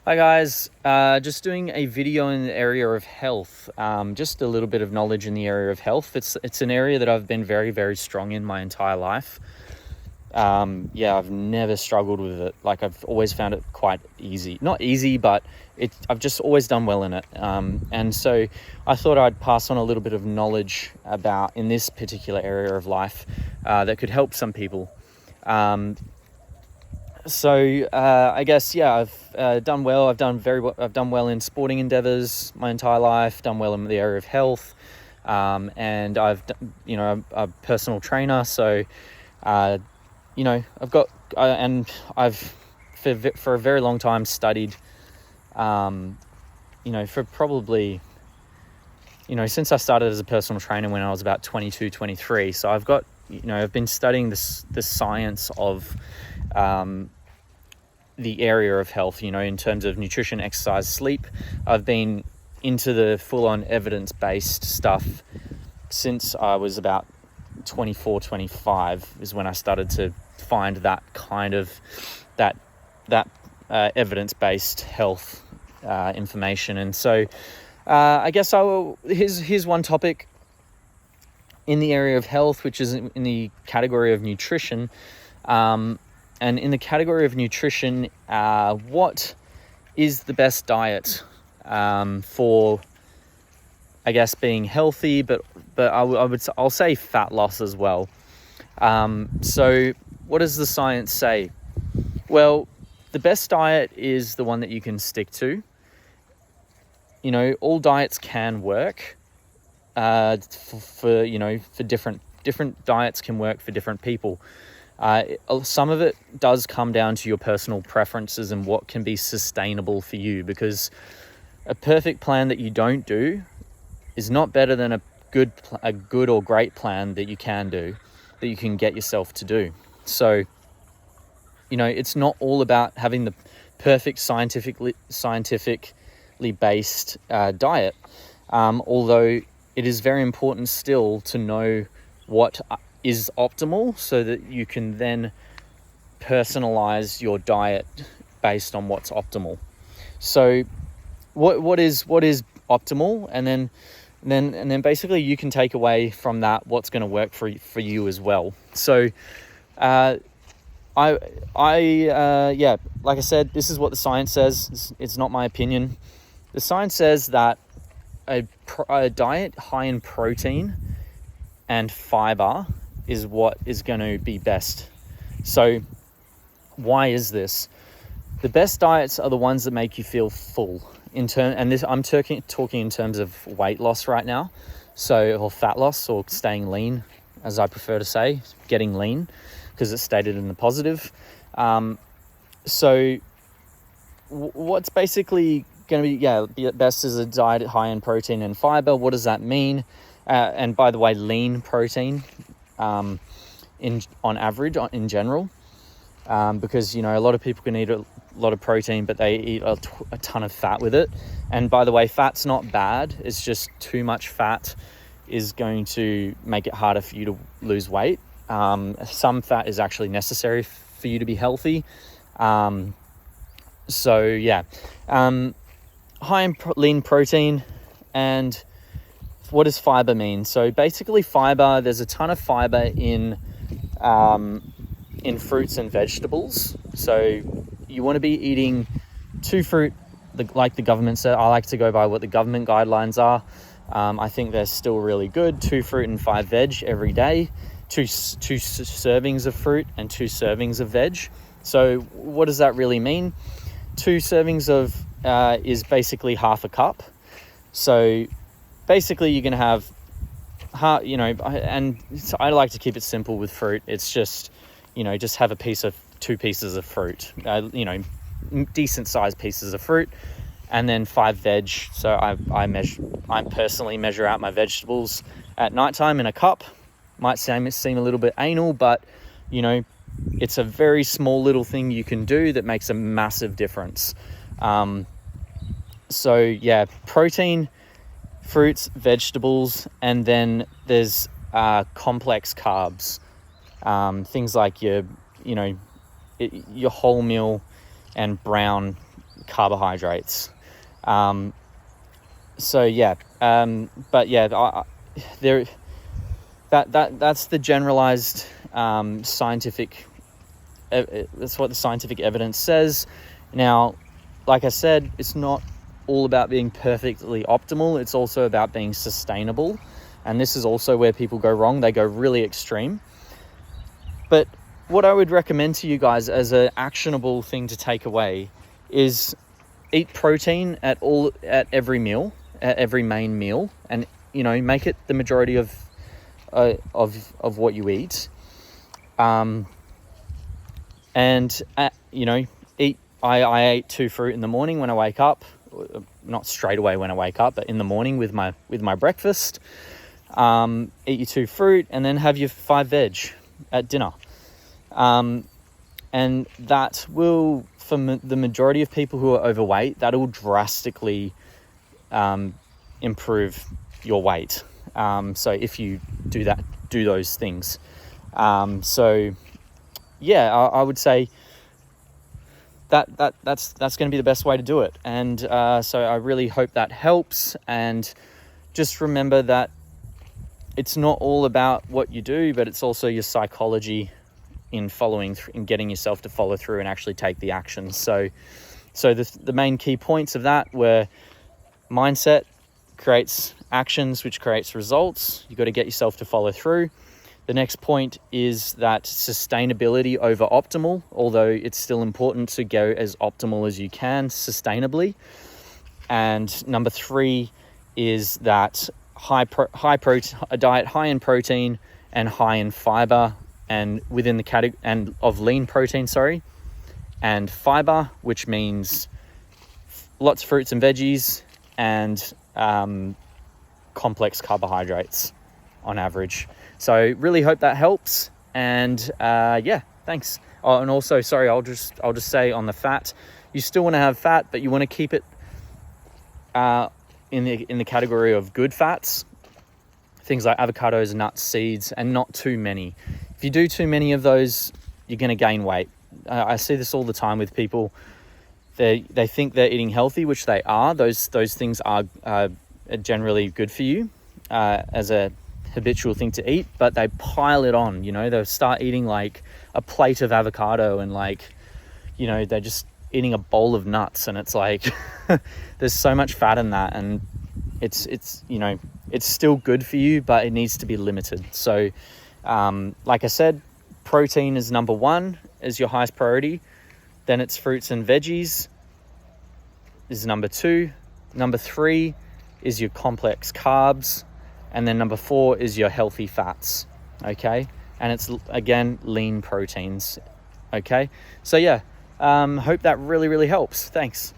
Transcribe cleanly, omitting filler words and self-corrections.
Hi guys, just doing a video in the area of health. Just a little bit of knowledge in the area of health. It's an area that I've been very strong in my entire life. I've never struggled with it. Like, I've always found it quite easy. Not easy, but I've just always done well in it. And so I thought I'd pass on a little bit of knowledge about in this particular area of life that could help some people. I guess, I've done well. I've done well in sporting endeavors my entire life, done well in the area of health. And I'm a personal trainer. So, I've got, and I've, for a very long time studied, for probably, since I started as a personal trainer when I was about 22, 23. So I've got, I've been studying the science of, the area of health, in terms of nutrition, exercise, sleep. I've been into the full-on evidence-based stuff since I was about 24, 25 is when I started to find that kind of that evidence-based health information. And so I guess here's one topic in the area of health, which is in the category of nutrition. And in the category of nutrition, what is the best diet for, I guess, being healthy, but I'll say fat loss as well. So what does the science say? Well, the best diet is the one that you can stick to. All diets can work. For different diets can work for different people. Some of it does come down to your personal preferences and what can be sustainable for you, because a perfect plan that you don't do is not better than a good or great plan that you can do, that you can get yourself to do. So, it's not all about having the perfect scientifically based diet, although it is very important still to know what is optimal, so that you can then personalize your diet based on what's optimal. So what is optimal, and then basically you can take away from that what's going to work for you as well. So like I said, this is what the science says. It's not my opinion. The science says that a diet high in protein and fiber is what is going to be best. So why is this? The best diets are the ones that make you feel full. I'm talking in terms of weight loss right now, or fat loss, or staying lean, as I prefer to say, getting lean, because it's stated in the positive. What's basically going to be best is a diet high in protein and fiber. What does that mean? And by the way, lean protein, on average, in general, because a lot of people can eat a lot of protein, but they eat a ton of fat with it. And by the way, fat's not bad. It's just too much fat is going to make it harder for you to lose weight. Some fat is actually necessary for you to be healthy. High in lean protein. And what does fiber mean? So basically fiber, there's a ton of fiber in fruits and vegetables. So you want to be eating 2 fruit, like the government said. I like to go by what the government guidelines are. I think they're still really good. 2 fruit and 5 veg every day. 2 servings of fruit and 2 servings of veg. So what does that really mean? 2 servings of is basically half a cup. So basically you're going to have, and I like to keep it simple with fruit. It's just, just have 2 pieces of fruit, decent sized pieces of fruit, and then 5 veg. So I personally measure out my vegetables at nighttime in a cup. Might seem a little bit anal, but it's a very small little thing you can do that makes a massive difference. Protein, fruits, vegetables, and then there's complex carbs, things like your wholemeal and brown carbohydrates. So yeah, but yeah, that's the generalized scientific. That's what the scientific evidence says. Now, like I said, it's not all about being perfectly optimal. It's also about being sustainable, and this is also where people go wrong. They go really extreme. But what I would recommend to you guys as an actionable thing to take away is eat protein at every meal, at every main meal, and make it the majority of what you eat. Eat. I ate 2 fruit in the morning when I wake up, not straight away when I wake up, but in the morning with my breakfast. Eat your 2 fruit and then have your 5 veg at dinner. And that will, for the majority of people who are overweight, that will drastically improve your weight. So if you do those things. I would say that's going to be the best way to do it. And so I really hope that helps. And just remember that it's not all about what you do, but it's also your psychology in getting yourself to follow through and actually take the action. So the main key points of that were mindset creates actions, which creates results. You've got to get yourself to follow through. The next point is that sustainability over optimal, although it's still important to go as optimal as you can sustainably. And number 3 is that a diet high in protein and high in fiber, and within the category and of lean protein, and fiber, which means lots of fruits and veggies and complex carbohydrates on average. So really hope that helps. And thanks. Oh, and also, sorry, I'll just say on the fat, you still want to have fat, but you want to keep it in the category of good fats, things like avocados, nuts, seeds, and not too many. If you do too many of those, you're going to gain weight. I see this all the time with people. They think they're eating healthy, which they are. Those things are generally good for you as a habitual thing to eat, but they pile it on. They'll start eating like a plate of avocado and they're just eating a bowl of nuts, and it's like there's so much fat in that, and it's still good for you, but it needs to be limited. So like I said, protein is number 1 as your highest priority. Then it's fruits and veggies is number 2. Number 3 is your complex carbs. And then number 4 is your healthy fats. Okay. And it's, again, lean proteins. Okay. So yeah, hope that really, really helps. Thanks.